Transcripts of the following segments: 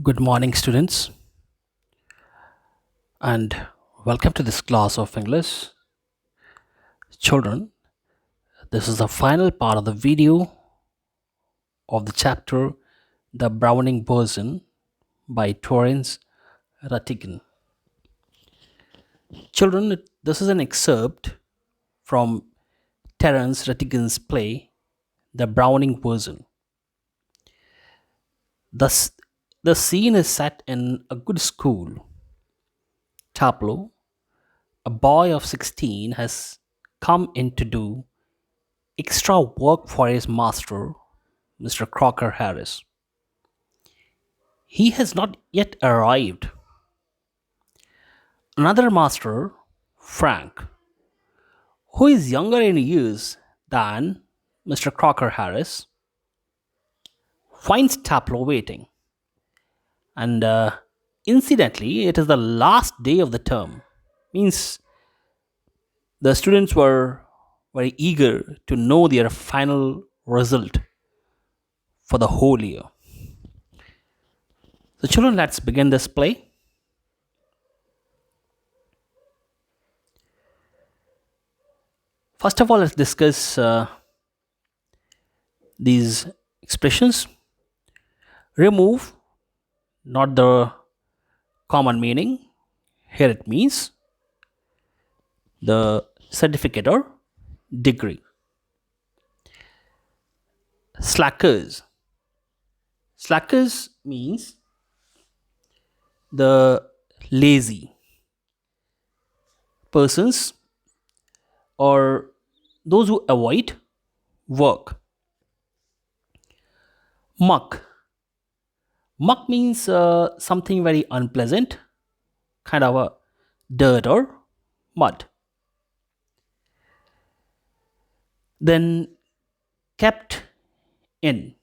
Good morning, students, and welcome to this class of English. Children, this is the final part of the video of the chapter The Browning Version by Torrance Rattigan. Children, this is an excerpt from Terence Rattigan's play The Browning Version. Thus, the scene is set in a good school. Tableau, a boy of 16, has come in to do extra work for his master, Mr. Crocker Harris. He has not yet arrived. Another master, Frank, who is younger in years than Mr. Crocker Harris, finds Tableau waiting. And incidentally, it is the last day of the term. Means the students were very eager to know their final result for the whole year. So, children, let's begin this play. First of all, let's discuss these expressions. Remove, not the common meaning. Here it means the certificate or degree. Slackers. Slackers means the lazy persons or those who avoid work. Muck. Muck means something very unpleasant, kind of a dirt or mud. Then kept in.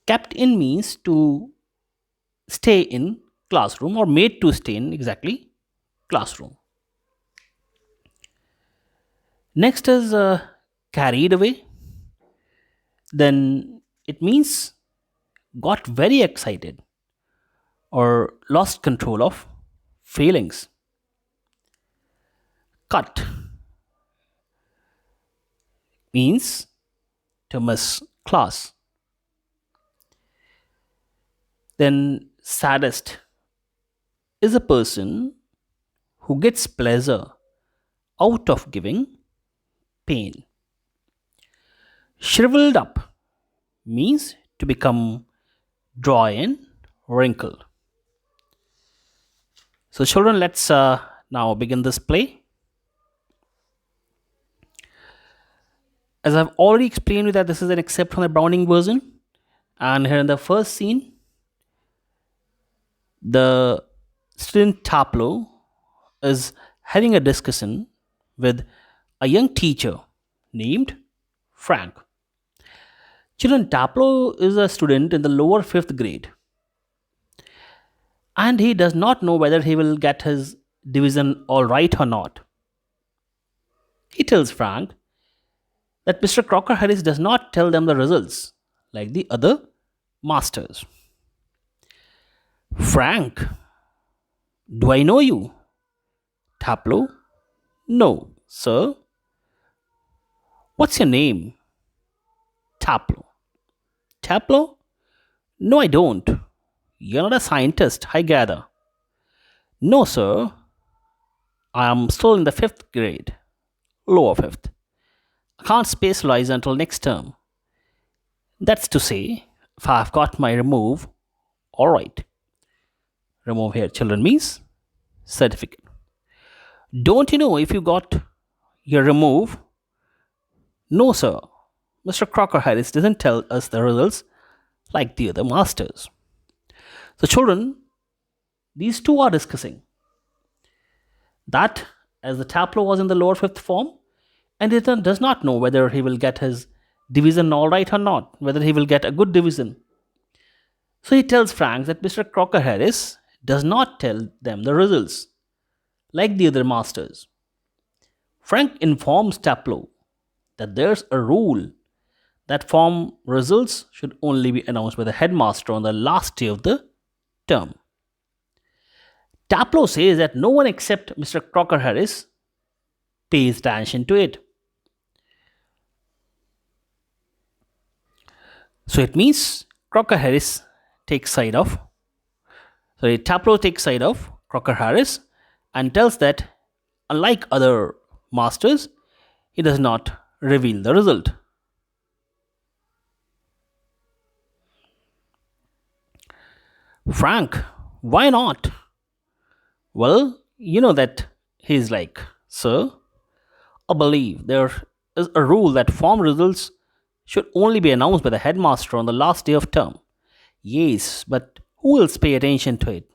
Kept in means to stay in classroom or made to stay in exactly classroom. Next is carried away. Then it means got very excited or lost control of feelings. Cut means to miss class. Then saddest is a person who gets pleasure out of giving pain. Shriveled up means to become dry and wrinkled. So, children, let's now begin this play. As I've already explained you that this is an excerpt from the Browning version, and here in the first scene, the student Tableau is having a discussion with a young teacher named Frank. Children, Tableau is a student in the lower fifth grade, and he does not know whether he will get his division all right or not. He tells Frank that Mr. Crocker Harris does not tell them the results like the other masters. Frank, do I know you? Tableau, no, sir. What's your name? Tableau. Tableau? No, I don't. You're not a scientist, I gather. No, sir. I am still in the fifth grade, lower fifth. I can't specialize until next term. That's to say, if I've got my remove, alright. Remove here, children, means certificate. Don't you know if you got your remove? No, sir. Mr. Crocker Harris doesn't tell us the results like the other masters. So, children, these two are discussing that as the Tableau was in the lower fifth form, and he does not know whether he will get his division all right or not, whether he will get a good division. So he tells Frank that Mr. Crocker Harris does not tell them the results like the other masters. Frank informs Tableau that there's a rule that form results should only be announced by the headmaster on the last day of the term. Tableau says that no one except Mr. Crocker Harris pays attention to it. So it means Crocker Harris takes side of, sorry, Tableau takes side of Crocker Harris and tells that unlike other masters, he does not reveal the result. Frank, why not? Well, you know that he's like, sir, I believe there is a rule that form results should only be announced by the headmaster on the last day of term. Yes, but who else pay attention to it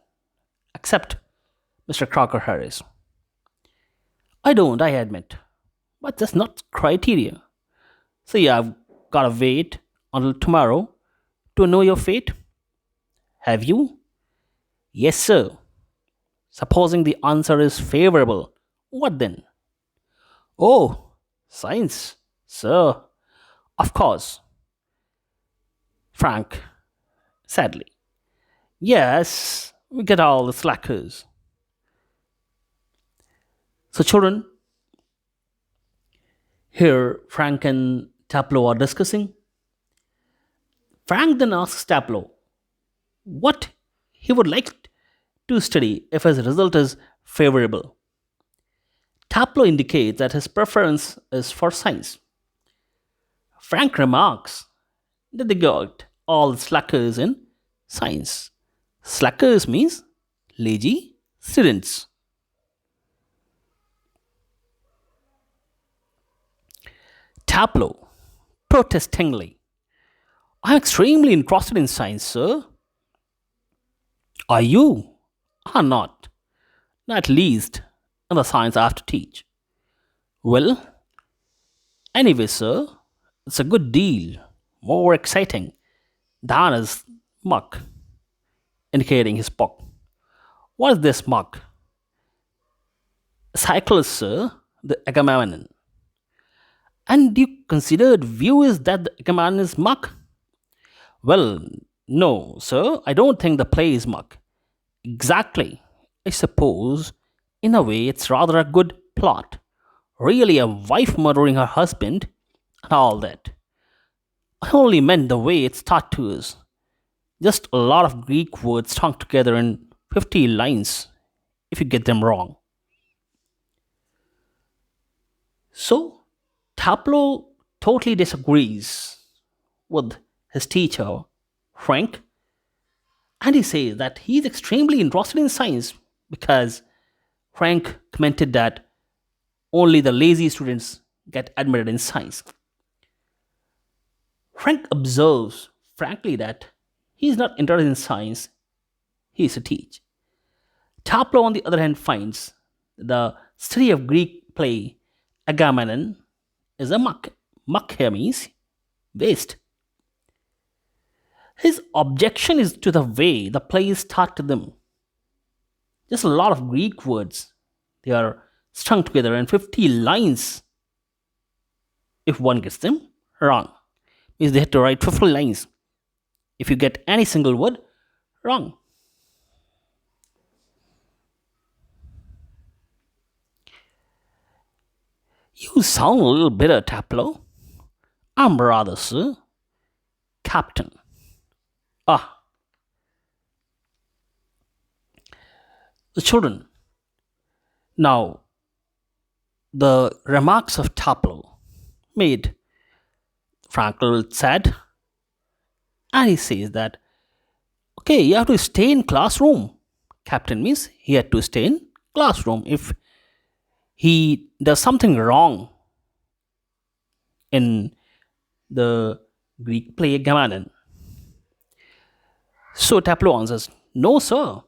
except Mr. Crocker Harris? I don't, I admit. But that's not criteria. So yeah, I've gotta wait until tomorrow to know your fate. Have you? Yes, sir. Supposing the answer is favorable, what then? Oh, science, sir. Of course, Frank, sadly. Yes, we get all the slackers. So, children, here Frank and Tableau are discussing. Frank then asks Tableau what he would like to study if his result is favorable. Tableau indicates that his preference is for science. Frank remarks that they got all the slackers in science. Slackers means lazy students. Tableau, protestingly, I'm extremely interested in science, sir. Are you? Are not. At least in the science I have to teach. Well, anyway, sir, it's a good deal. More exciting than his muck, indicating his book. What is this muck? Cyclist, sir, the Agamemnon. And you considered view is that the Agamemnon is muck? Well, no, sir, I don't think the play is muck. Exactly. I suppose, in a way, it's rather a good plot. Really, a wife murdering her husband and all that. I only meant the way it's taught to us. Just a lot of Greek words strung together in 50 lines, if you get them wrong. So, Tableau totally disagrees with his teacher, Frank, and he says that he's extremely interested in science because Frank commented that only the lazy students get admitted in science. Frank observes, frankly, that he is not interested in science, he is to teach. Tableau, on the other hand, finds the study of Greek play Agamemnon is a muck. Muck here means waste. His objection is to the way the play is taught to them. Just a lot of Greek words. They are strung together in 50 lines if one gets them wrong. Means they have to write 50 lines if you get any single word wrong. You sound a little bitter, Tableau. I'm rather, sir. Captain. Ah, the children. Now, the remarks of Tableau made Frank a little sad, and he says that, okay, you have to stay in classroom. Captain means he had to stay in classroom. If he does something wrong in the Greek play Agamemnon. So Tableau answers, no, sir.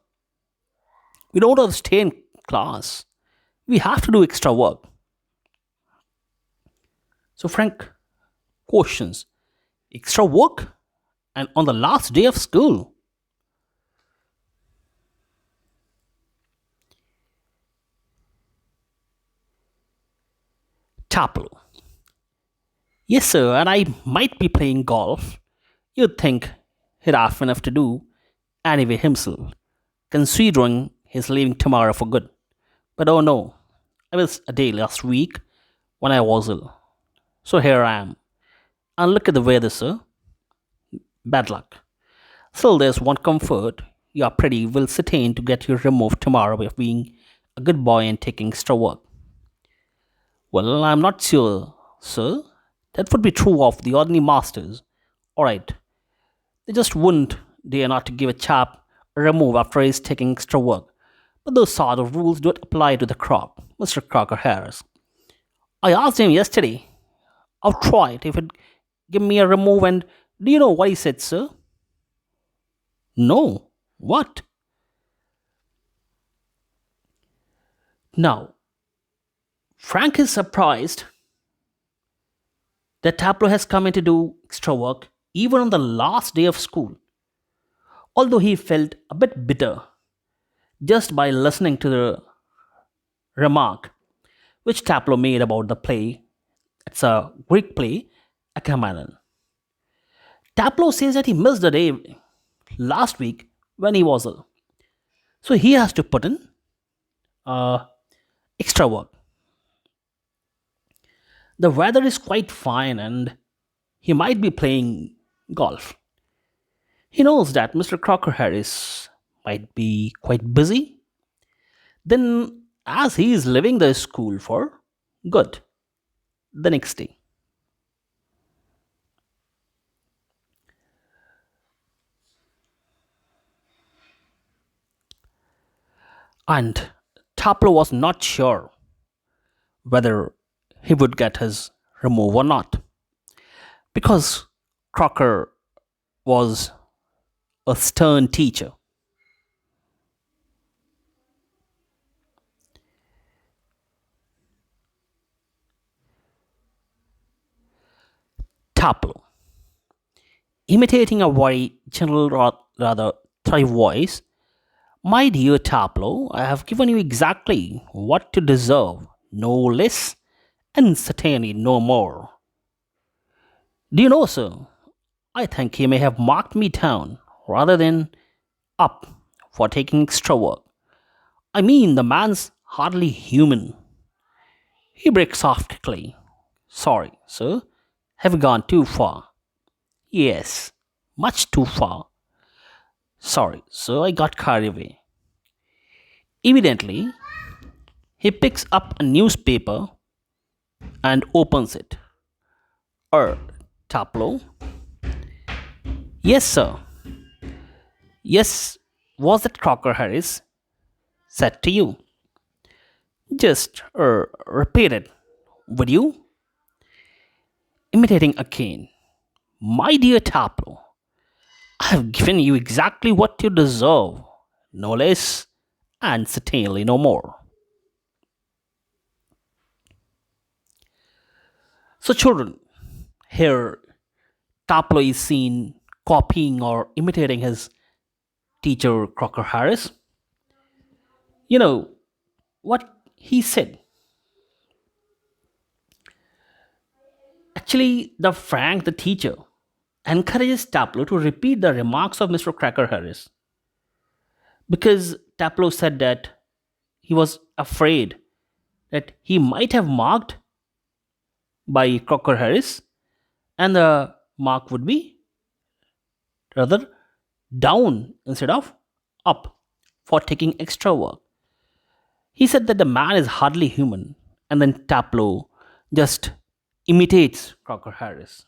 We don't have to stay in class. We have to do extra work. So Frank questions, extra work? And on the last day of school? Tableau. Yes, sir, and I might be playing golf. You'd think he'd have enough to do anyway himself, considering he's leaving tomorrow for good. But oh no, I missed a day last week when I was ill. So here I am. And look at the weather, sir. Bad luck. Still, there's one comfort. You are pretty well certain to get your removed tomorrow by being a good boy and taking extra work. Well, I'm not sure, sir. That would be true of the ordinary masters. Alright, they just wouldn't dare not to give a chap a remove after he's taking extra work. But those sort of rules don't apply to the Croc, Mr. Crocker Harris. I asked him yesterday, outright, if he'd give me a remove, and do you know what he said, sir? No. What? Now, Frank is surprised that Tableau has come in to do extra work even on the last day of school, although he felt a bit bitter just by listening to the remark which Tableau made about the play. It's a Greek play, Agamemnon. Tableau says that he missed the day last week when he was ill, so he has to put in uh, extra work. The weather is quite fine and he might be playing golf. He knows that Mr. Crocker Harris might be quite busy. Then, as he is leaving the school for good the next day. And Taplo was not sure whether he would get his remove or not because Crocker was a stern teacher. Taplo, imitating a very gentle, rather thrive voice. My dear Taplo, I have given you exactly what you deserve, no less, and certainly no more. Do you know, sir? I think he may have marked me down rather than up for taking extra work. I mean, the man's hardly human. He breaks off quickly. Sorry, sir. Have gone too far. Yes, much too far. Sorry, sir, I got carried away. Evidently, he picks up a newspaper and opens it. Tableau? Yes, sir. Yes, was it Crocker Harris said to you? Just repeat it, would you? Imitating again. My dear Tableau, I have given you exactly what you deserve, no less, and certainly no more. So, children, here Tableau is seen copying or imitating his teacher Crocker Harris. You know what he said? Actually, the Frank, the teacher, encourages Taplow to repeat the remarks of Mr. Cracker Harris because Taplow said that he was afraid that he might have marked by Crocker Harris and the mark would be rather down instead of up for taking extra work. He said that the man is hardly human, and then Taplow just imitates Crocker Harris.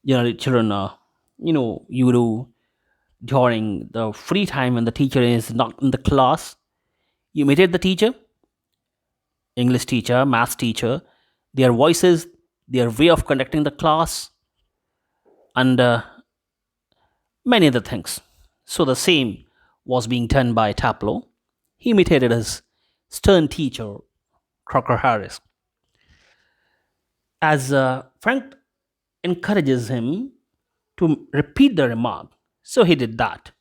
Children, you do during the free time when the teacher is not in the class. You imitate the teacher, English teacher, math teacher, their voices, their way of conducting the class, and many other things. So the same was being done by Taplow. He imitated his stern teacher, Crocker Harris. As Frank encourages him to repeat the remark, so he did that.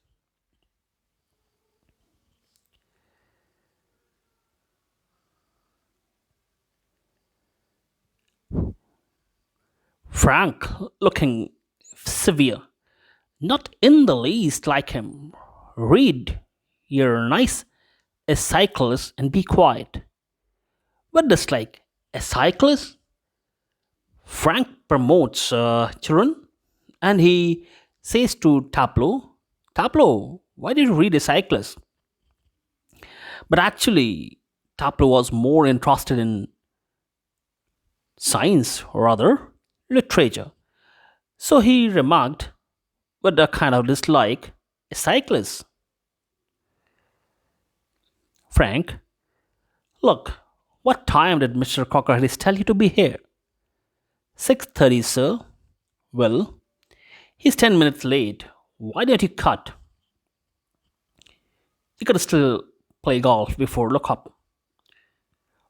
Frank, looking severe, not in the least like him. Read, you're nice, a cyclist, and be quiet. What does like a cyclist? Frank promotes children and he says to Tableau, why did you read a cyclist? But actually, Tableau was more interested in science, or rather, literature. So he remarked with a kind of dislike, a cyclist. Frank, look, what time did Mr. Crocker Harris tell you to be here? 6:30, sir. Well, he's 10 minutes late. Why didn't you cut? You could still play golf before look up.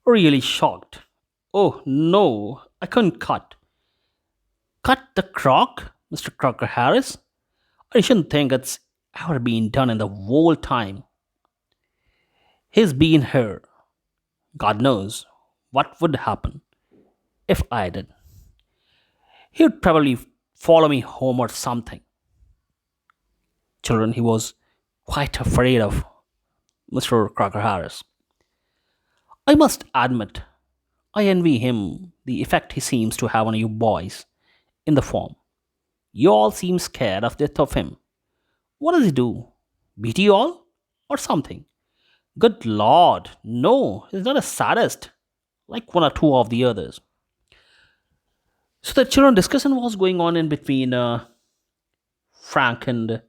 Really shocked. Oh no, I couldn't cut. Cut the crock, Mr. Crocker Harris? I shouldn't think it's ever been done in the whole time. He's been here. God knows what would happen if I did. He'd probably follow me home or something. Children, he was quite afraid of Mr. Crocker Harris. I must admit, I envy him the effect he seems to have on you boys in the form. You all seem scared of death of him. What does he do? Beat you all? Or something? Good lord, no, he's not a sadist like one or two of the others. So the children discussion was going on in between Frank and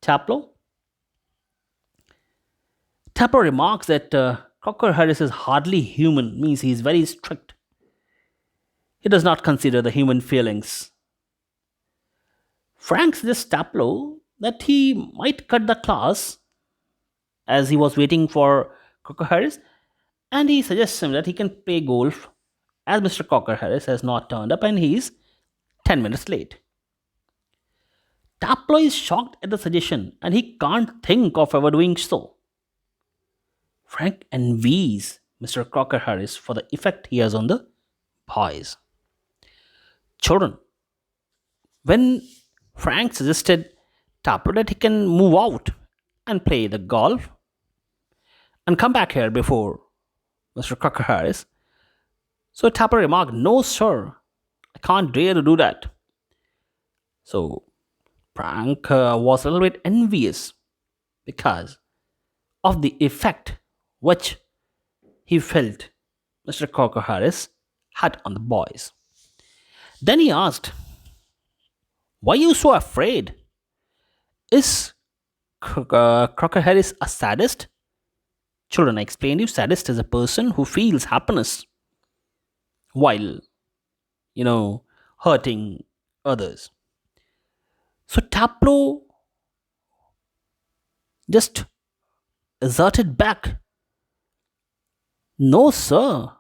Taplow. Taplow remarks that Cocker Harris is hardly human, means he is very strict. He does not consider the human feelings. Frank suggests Taplow that he might cut the class as he was waiting for Cocker Harris, and he suggests him that he can play golf as Mr. Cocker Harris has not turned up and he is 10 minutes late. Taplow is shocked at the suggestion and he can't think of ever doing so. Frank envies Mr. Crocker Harris for the effect he has on the boys. Children, when Frank suggested Taplow that he can move out and play the golf and come back here before Mr. Crocker Harris, so Taplow remarked, no, sir, I can't dare to do that. So Frank was a little bit envious because of the effect which he felt Mr. Crocker Harris had on the boys. Then he asked, why are you so afraid? Is Crocker Harris a sadist? Children, I explained you, sadist is a person who feels happiness while, hurting others. So Taplow just asserted back, no, sir,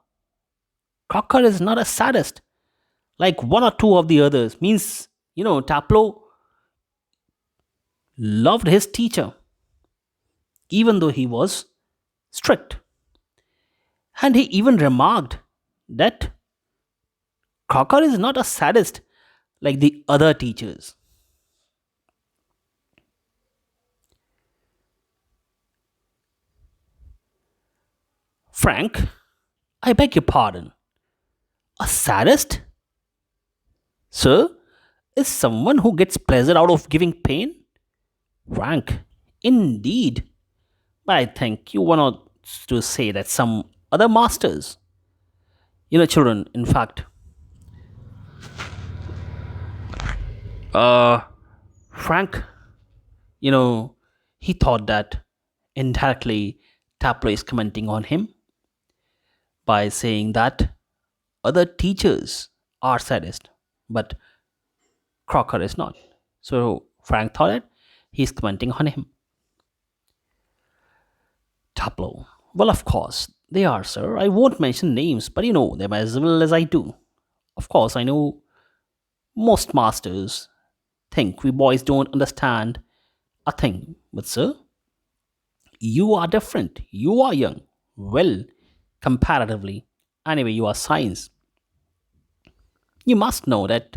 Crocker is not a sadist like one or two of the others. Means, Taplow loved his teacher even though he was strict. And he even remarked that Crocker is not a sadist like the other teachers. Frank, I beg your pardon. A sadist? Sir, is someone who gets pleasure out of giving pain? Frank, indeed. But I think you want to say that some other masters. Children, in fact, Frank, he thought that indirectly Taplow is commenting on him by saying that other teachers are sadist, but Crocker is not. So Frank thought that he's commenting on him. Taplow. Well, of course, they are, sir. I won't mention names, but you know them as well as I do. Of course, I know most masters think we boys don't understand a thing. But, sir, you are different. You are young. Well, comparatively. Anyway, you are science. You must know that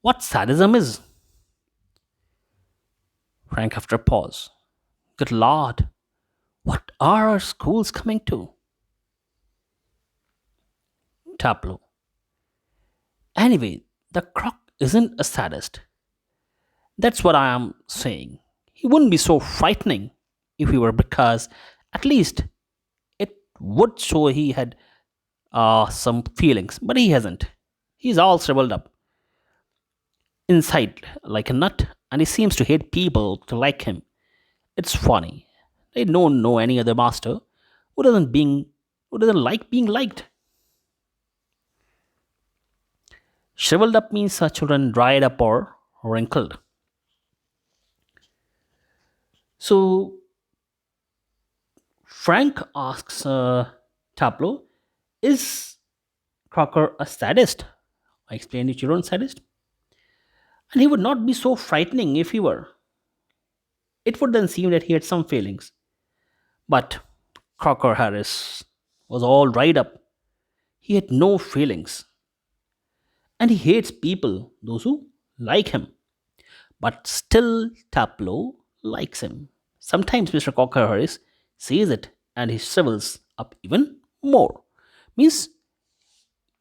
what sadism is. Frank, after a pause. Good Lord, what are our schools coming to? Tableau. Anyway, the croc isn't a sadist. That's what I am saying. He wouldn't be so frightening if he were, because at least it would show he had some feelings, but he hasn't. He's all shriveled up inside like a nut, and he seems to hate people to like him. It's funny. I don't know any other master who doesn't like being liked. Shriveled up means children dried up or wrinkled. So Frank asks Tableau, is Crocker a sadist? I explained to children sadist. And he would not be so frightening if he were. It would then seem that he had some feelings. But Crocker Harris was all dried up. He had no feelings. And he hates people, those who like him. But still, Tableau likes him. Sometimes Mr. Crocker Harris sees it and he shrivels up even more. Means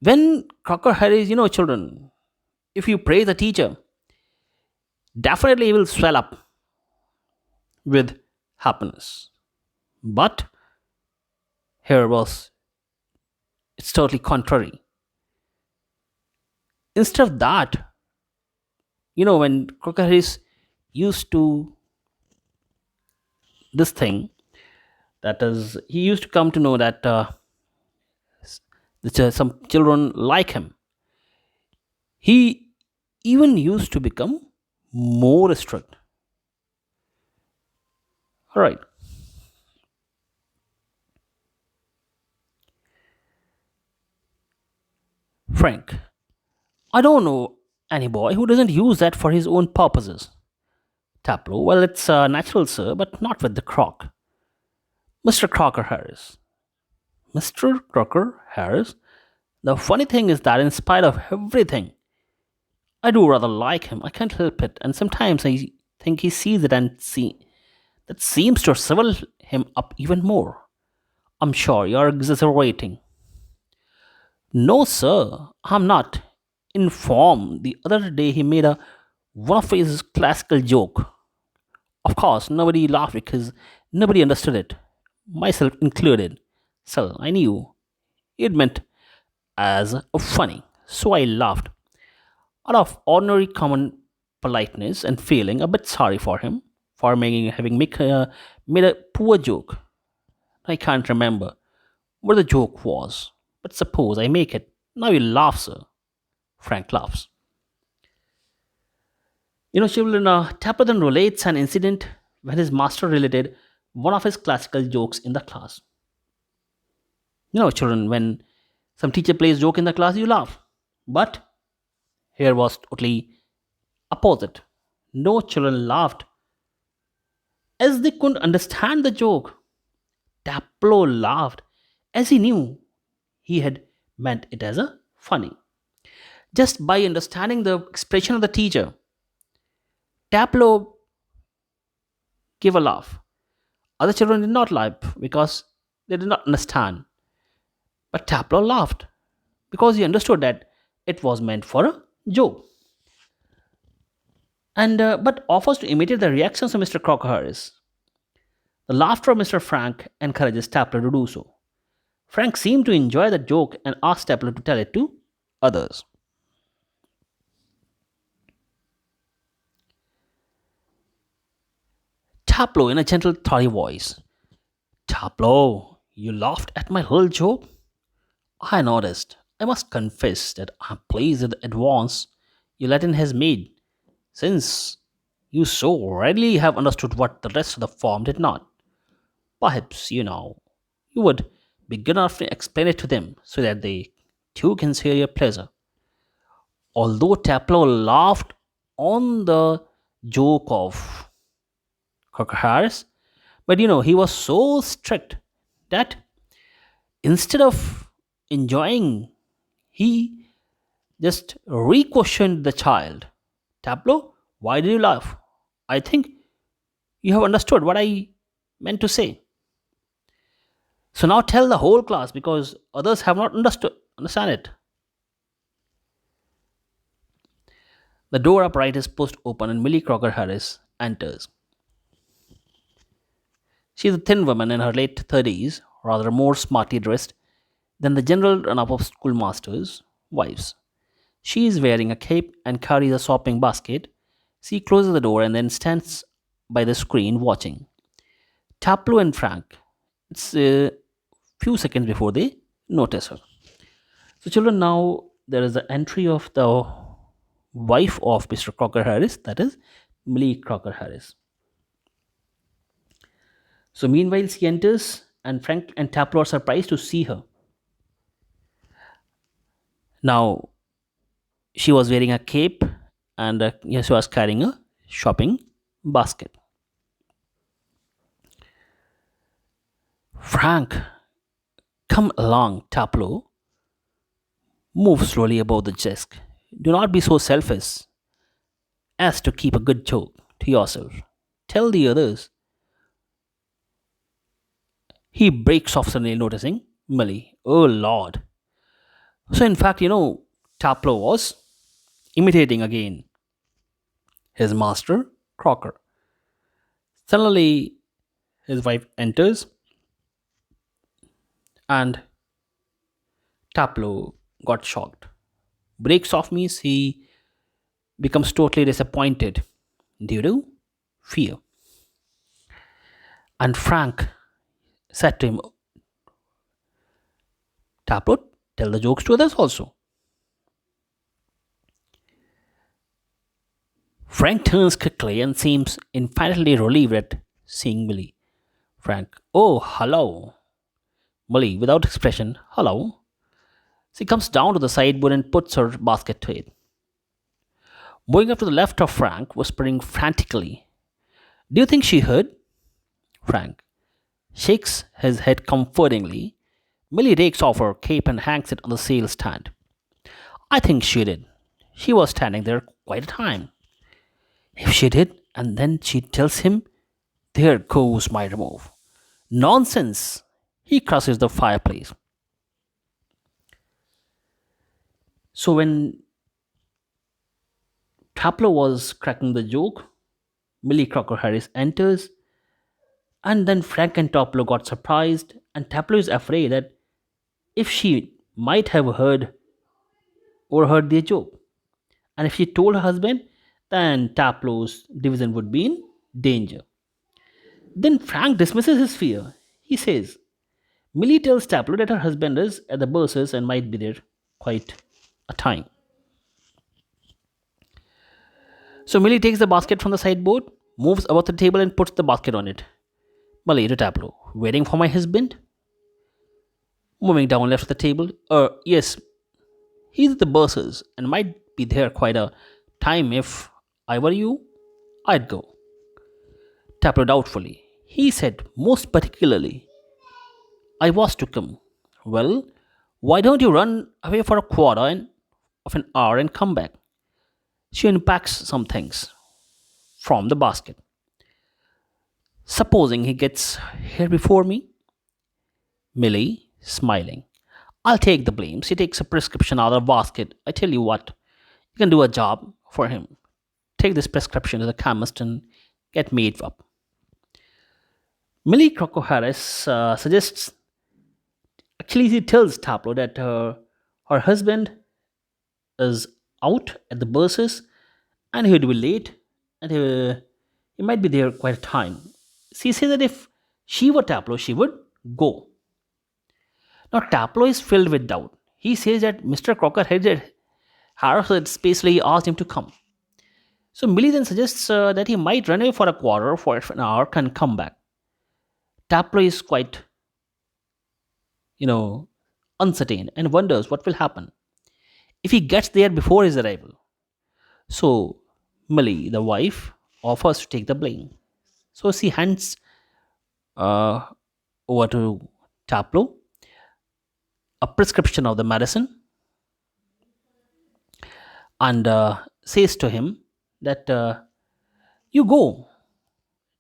when Crocker Harris, children, if you praise a teacher, definitely he will swell up with happiness. But here was it's totally contrary. Instead of that, when Crocker Harris used to this thing, that is, he used to come to know that some children like him. He even used to become more strict. All right, Frank. I don't know any boy who doesn't use that for his own purposes. Tableau, well, it's natural, sir, but not with the croc. Mr. Crocker Harris. Mr. Crocker Harris? The funny thing is that, in spite of everything, I do rather like him. I can't help it, and sometimes I think he sees it and see that seems to shrivel him up even more. I'm sure you're exaggerating. No, sir, I'm not. Informed the other day he made a one of his classical joke. Of course, nobody laughed because nobody understood it, myself included. So I knew it meant as a funny, so I laughed out of ordinary common politeness and feeling a bit sorry for him for made a poor joke. I can't remember what the joke was, but suppose I make it. Now you laugh, sir. Frank laughs. Children, Tapperton relates an incident when his master related one of his classical jokes in the class. Children, when some teacher plays joke in the class, you laugh. But here was totally opposite. No children laughed as they couldn't understand the joke. Taplow laughed as he knew he had meant it as a funny. Just by understanding the expression of the teacher, Taplow gave a laugh. Other children did not laugh because they did not understand. But Taplow laughed because he understood that it was meant for a joke. And but offers to imitate the reactions of Mr. Crocker Harris. The laughter of Mr. Frank encourages Taplow to do so. Frank seemed to enjoy the joke and asked Taplow to tell it to others. Taplow in a gentle, throaty voice. Taplow, you laughed at my little joke? I noticed. I must confess that I'm pleased with the advance your Latin has made, since you so readily have understood what the rest of the form did not. Perhaps, you would be good enough to explain it to them so that they too can share your pleasure. Although Taplow laughed on the joke of Crocker Harris, but he was so strict that instead of enjoying, he just re-questioned the child. Tableau, why did you laugh? I think you have understood what I meant to say. So now tell the whole class because others have not understand it. The door upright is pushed open and Millie Crocker Harris enters. She is a thin woman in her late 30s, rather more smartly dressed than the general run up of schoolmasters' wives. She is wearing a cape and carries a shopping basket. She closes the door and then stands by the screen watching. Tableau and Frank. It's a few seconds before they notice her. So, children, now there is the entry of the wife of Mr. Crocker Harris, that is Millie Crocker Harris. So, meanwhile, she enters, and Frank and Tableau are surprised to see her. Now, she was wearing a cape and yes, she was carrying a shopping basket. Frank, come along, Tableau. Move slowly above the desk. Do not be so selfish as to keep a good joke to yourself. Tell the others. He breaks off suddenly, noticing Millie. Oh Lord. So, in fact, Tableau was imitating again his master, Crocker. Suddenly, his wife enters, and Tableau got shocked. Breaks off means he becomes totally disappointed due to fear. And Frank said to him, Tableau, tell the jokes to others also. Frank turns quickly and seems infinitely relieved at seeing Millie. Frank, oh, hello. Millie, without expression, hello. She comes down to the sideboard and puts her basket to it. Moving up to the left of Frank, whispering frantically, do you think she heard? Frank shakes his head comfortingly. Millie takes off her cape and hangs it on the sale stand. I think she did. She was standing there quite a time. If she did, and then she tells him, there goes my remove. Nonsense! He crosses the fireplace. So when Taplow was cracking the joke, Millie Crocker Harris enters, and then Frank and Taplow got surprised, and Taplow is afraid that if she might have heard overheard their joke, and if she told her husband, then Taplow's division would be in danger. Then Frank dismisses his fear. He says, Millie tells Taplow that her husband is at the bursars and might be there quite a time. So Millie takes the basket from the sideboard, moves about the table and puts the basket on it. Millie to Tableau. Waiting for my husband? Moving down left of the table. Yes, he's at the bursars and might be there quite a time. If I were you, I'd go. Tableau doubtfully. He said, most particularly, I was to come. Well, why don't you run away for a of an hour and come back? She unpacks some things from the basket. Supposing he gets here before me? Millie, smiling. I'll take the blame. She takes a prescription out of the basket. I tell you what, you can do a job for him. Take this prescription to the chemist and get made up. Millie Crocker Harris suggests, actually, she tells Taplow that her husband is out at the bursars and he would be late and he might be there quite a time. She says that if she were Taplow, she would go. Now, Taplow is filled with doubt. He says that Mr. Crocker had spacely asked him to come. So, Millie then suggests that he might run away for a quarter, for an hour, and come back. Taplow is quite, uncertain and wonders what will happen if he gets there before his arrival. So, Millie, the wife, offers to take the blame. So, she hands uh, over to Taplow a prescription of the medicine and says to him that you go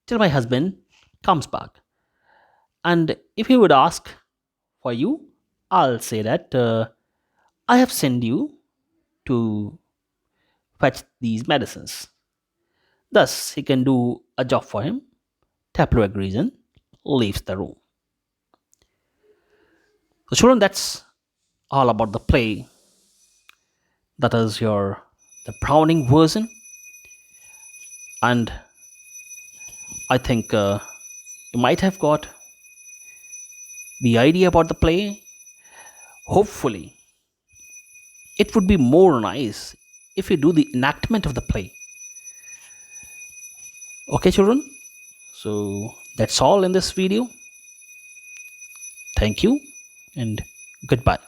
till my husband comes back. And if he would ask for you, I'll say that I have sent you to fetch these medicines. Thus, he can do a job for him. Tableau agrees and leaves the room. So, children, that's all about the play. That is the Browning version, and I think you might have got the idea about the play. Hopefully, it would be more nice if you do the enactment of the play. Okay, children. So that's all in this video. Thank you and goodbye.